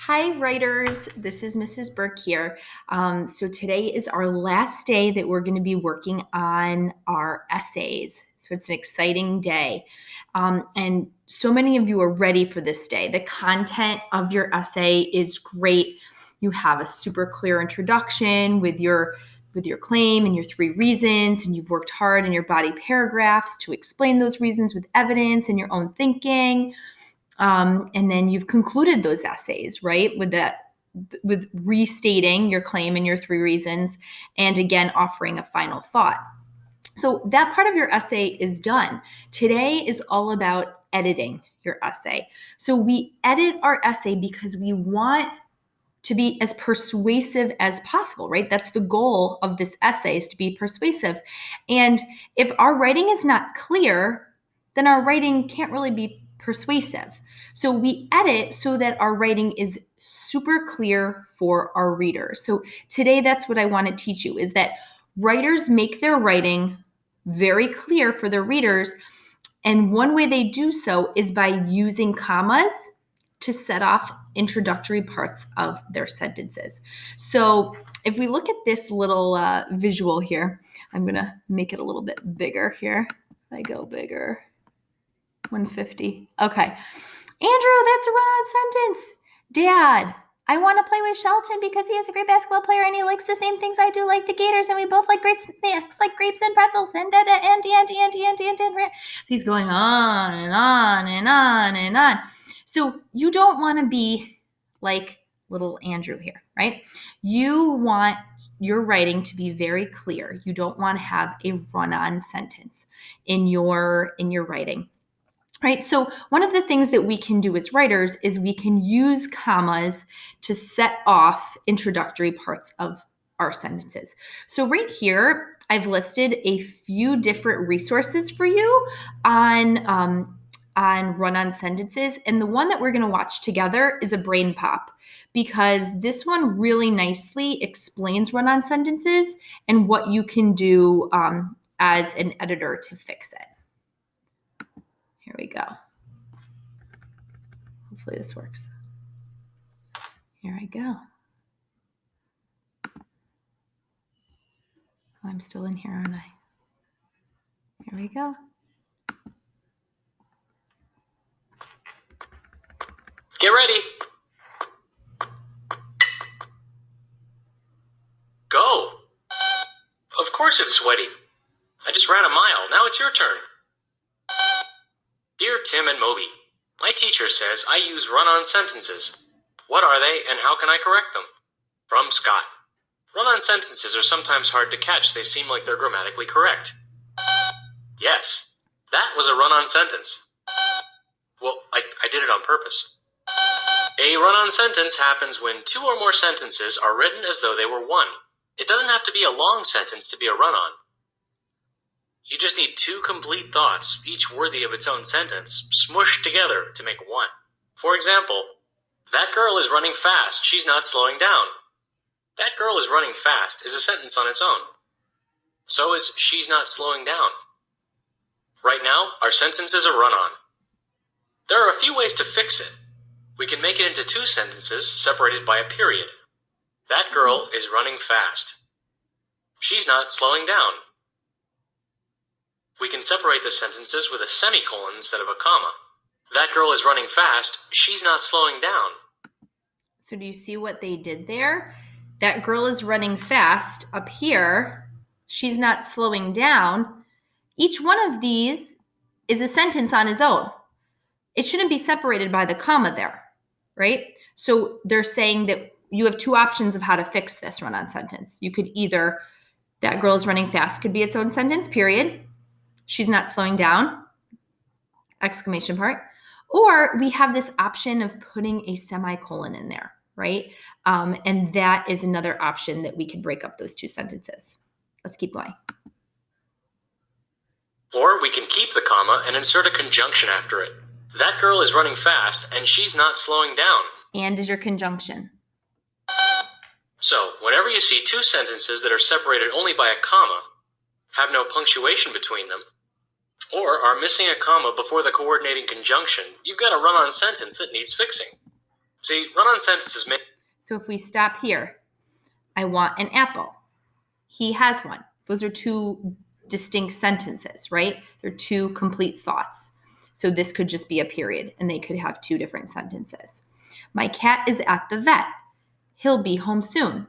Hi, writers. This is Mrs. Burke here. So today is our last day that we're going to be working on our essays. So it's an exciting day. And so many of you are ready for this day. The content of your essay is great. You have a super clear introduction with your claim and your 3 reasons, and you've worked hard in your body paragraphs to explain those reasons with evidence and your own thinking. And then you've concluded those essays, right? With restating your claim and your 3 reasons, and again, offering a final thought. So that part of your essay is done. Today is all about editing your essay. So we edit our essay because we want to be as persuasive as possible, right? That's the goal of this essay, is to be persuasive. And if our writing is not clear, then our writing can't really be persuasive. So we edit so that our writing is super clear for our readers. So today, that's what I want to teach you, is that writers make their writing very clear for their readers. And one way they do so is by using commas to set off introductory parts of their sentences. So if we look at this little visual here, I'm going to make it a little bit bigger here. I go bigger. 150. Okay. Andrew, that's a run-on sentence. Dad, I want to play with Shelton because he is a great basketball player and he likes the same things I do, like the Gators, and we both like great snacks like grapes and pretzels and he's going on and on and on and on. So you don't want to be like little Andrew here, right? You want your writing to be very clear. You don't want to have a run-on sentence in your writing. Right? So one of the things that we can do as writers is we can use commas to set off introductory parts of our sentences. So right here, I've listed a few different resources for you on run-on sentences. And the one that we're going to watch together is a brain pop, because this one really nicely explains run-on sentences and what you can do as an editor to fix it. Here we go. Hopefully this works. Here I go. Oh, I'm still in here, aren't I? Here we go. Get ready. Go. Of course it's sweaty. I just ran a mile. Now it's your turn. Dear Tim and Moby, my teacher says I use run-on sentences. What are they and how can I correct them? From Scott. Run-on sentences are sometimes hard to catch. They seem like they're grammatically correct. Yes, that was a run-on sentence. Well, I did it on purpose. A run-on sentence happens when 2 or more sentences are written as though they were one. It doesn't have to be a long sentence to be a run-on. You just need 2 complete thoughts, each worthy of its own sentence, smushed together to make one. For example, that girl is running fast. She's not slowing down. That girl is running fast is a sentence on its own. So is she's not slowing down. Right now, our sentence is a run-on. There are a few ways to fix it. We can make it into 2 sentences separated by a period. That girl is running fast. She's not slowing down. We can separate the sentences with a semicolon instead of a comma. That girl is running fast. She's not slowing down. So do you see what they did there? That girl is running fast up here. She's not slowing down. Each one of these is a sentence on its own. It shouldn't be separated by the comma there, right? So they're saying that you have 2 options of how to fix this run-on sentence. You could either, that girl is running fast could be its own sentence, period. She's not slowing down, exclamation part. Or we have this option of putting a semicolon in there, right? And that is another option that we can break up those 2 sentences. Let's keep going. Or we can keep the comma and insert a conjunction after it. That girl is running fast and she's not slowing down. And is your conjunction. So, whenever you see 2 sentences that are separated only by a comma, have no punctuation between them, or are missing a comma before the coordinating conjunction, you've got a run-on sentence that needs fixing. See, run-on sentences may... So if we stop here, I want an apple. He has one. Those are two distinct sentences, right? They're two complete thoughts. So this could just be a period, and they could have two different sentences. My cat is at the vet. He'll be home soon.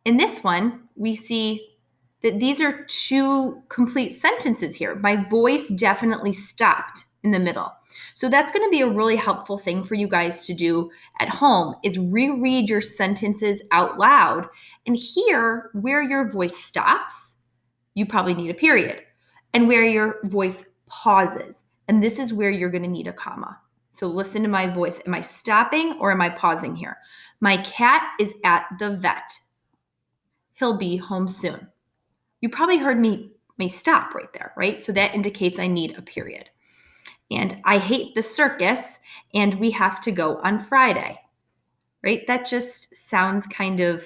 In this one, we see that these are two complete sentences here. My voice definitely stopped in the middle. So that's going to be a really helpful thing for you guys to do at home is reread your sentences out loud and hear where your voice stops. You probably need a period. And where your voice pauses. And this is where you're going to need a comma. So listen to my voice. Am I stopping or am I pausing here? My cat is at the vet. He'll be home soon. You probably heard me stop right there, right? So that indicates I need a period. And I hate the circus, and we have to go on Friday, right? That just sounds kind of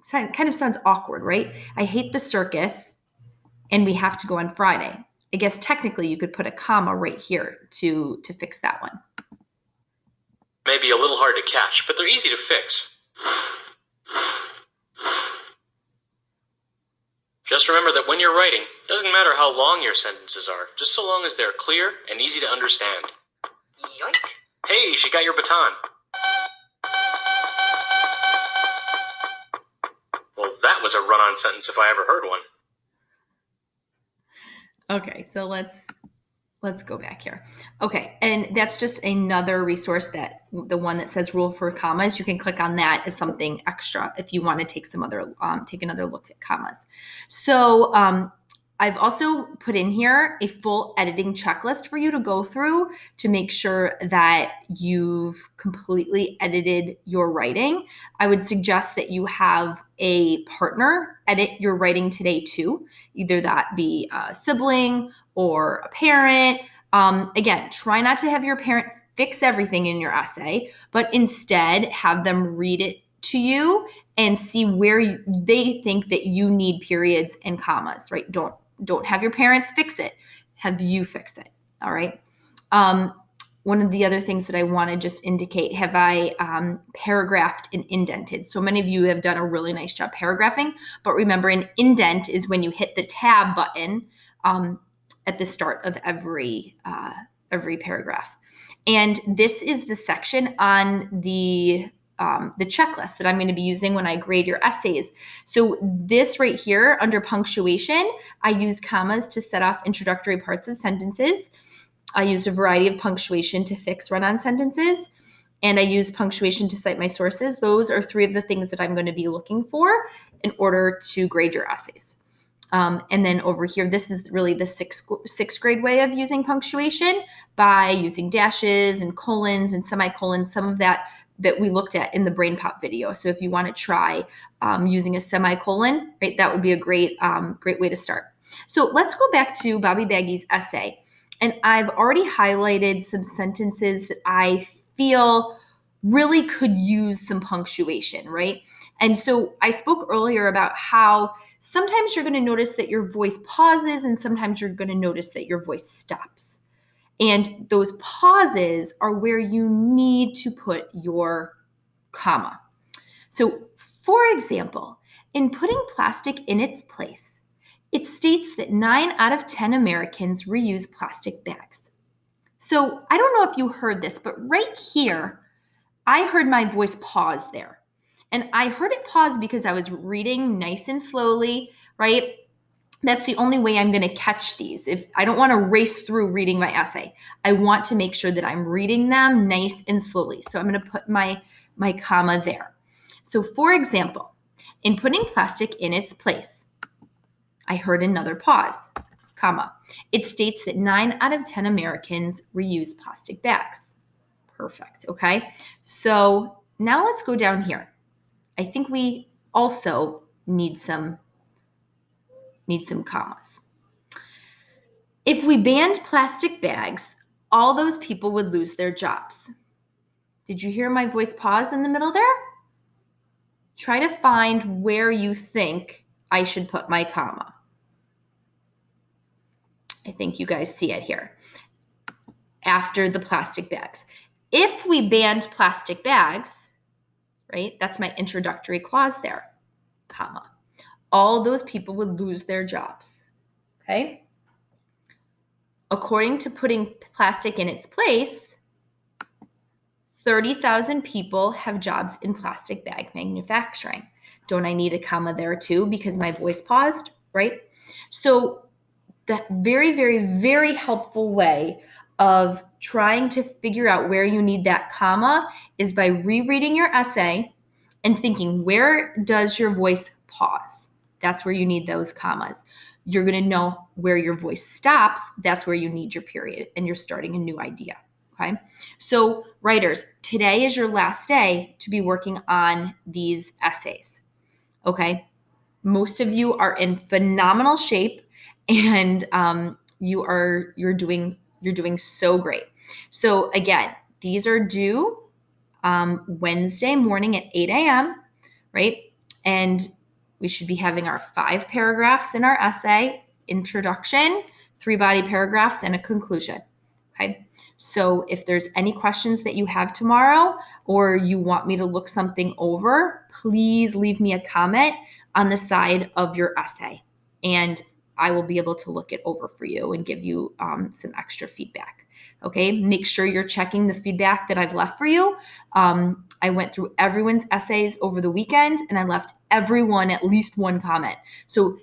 sounds awkward, right? I hate the circus, and we have to go on Friday. I guess technically you could put a comma right here to fix that one. Maybe a little hard to catch, but they're easy to fix. Just remember that when you're writing, it doesn't matter how long your sentences are, just so long as they're clear and easy to understand. Yoink! Hey, she got your baton. Well, that was a run-on sentence if I ever heard one. Okay, so let's go back here. Okay, and that's just another resource that the one that says rule for commas, you can click on that as something extra if you want to take take another look at commas. So I've also put in here a full editing checklist for you to go through to make sure that you've completely edited your writing. I would suggest that you have a partner edit your writing today too, either that be a sibling or a parent. Again, try not to have your parent fix everything in your essay, but instead have them read it to you and see where they think that you need periods and commas, right? Don't have your parents fix it. Have you fix it, all right? One of the other things that I want to just indicate, have I paragraphed and indented? So many of you have done a really nice job paragraphing, but remember an indent is when you hit the tab button at the start of every paragraph. And this is the section on the checklist that I'm going to be using when I grade your essays. So this right here under punctuation, I use commas to set off introductory parts of sentences. I used a variety of punctuation to fix run-on sentences, and I use punctuation to cite my sources. Those are three of the things that I'm going to be looking for in order to grade your essays. And then over here, this is really the sixth grade way of using punctuation by using dashes and colons and semicolons, some of that we looked at in the Brain Pop video. So if you want to try using a semicolon, right, that would be a great way to start. So let's go back to Bobby Baggy's essay. And I've already highlighted some sentences that I feel really could use some punctuation, right? And so I spoke earlier about how sometimes you're going to notice that your voice pauses and sometimes you're going to notice that your voice stops. And those pauses are where you need to put your comma. So, for example, in putting plastic in its place, it states that 9 out of 10 Americans reuse plastic bags. So, I don't know if you heard this, but right here, I heard my voice pause there. And I heard it pause because I was reading nice and slowly, right? That's the only way I'm going to catch these. If I don't want to race through reading my essay, I want to make sure that I'm reading them nice and slowly. So I'm going to put my comma there. So for example, in putting plastic in its place, I heard another pause, comma. It states that 9 out of 10 Americans reuse plastic bags. Perfect, okay? So now let's go down here. I think we also need some commas. If we banned plastic bags, all those people would lose their jobs. Did you hear my voice pause in the middle there? Try to find where you think I should put my comma. I think you guys see it here. After the plastic bags. If we banned plastic bags, right, that's my introductory clause there, comma, all those people would lose their jobs, okay? According to putting plastic in its place, 30,000 people have jobs in plastic bag manufacturing. Don't I need a comma there too because my voice paused, right? So the very, very, very helpful way of trying to figure out where you need that comma is by rereading your essay and thinking, where does your voice pause? That's where you need those commas. You're going to know where your voice stops. That's where you need your period and you're starting a new idea. Okay. So writers, today is your last day to be working on these essays. Okay. Most of you are in phenomenal shape and you're doing so great. So again, these are due Wednesday morning at 8 a.m., right? And we should be having our 5 paragraphs in our essay, introduction, 3 body paragraphs, and a conclusion. Okay. So if there's any questions that you have tomorrow or you want me to look something over, please leave me a comment on the side of your essay. And I will be able to look it over for you and give you some extra feedback. Okay, make sure you're checking the feedback that I've left for you. I went through everyone's essays over the weekend and I left everyone at least one comment. So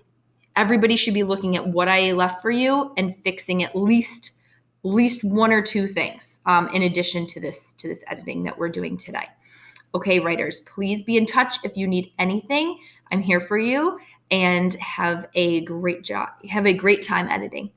everybody should be looking at what I left for you and fixing at least 1 or 2 things in addition to this editing that we're doing today. Okay, writers, please be in touch if you need anything. I'm here for you and have a great job. Have a great time editing.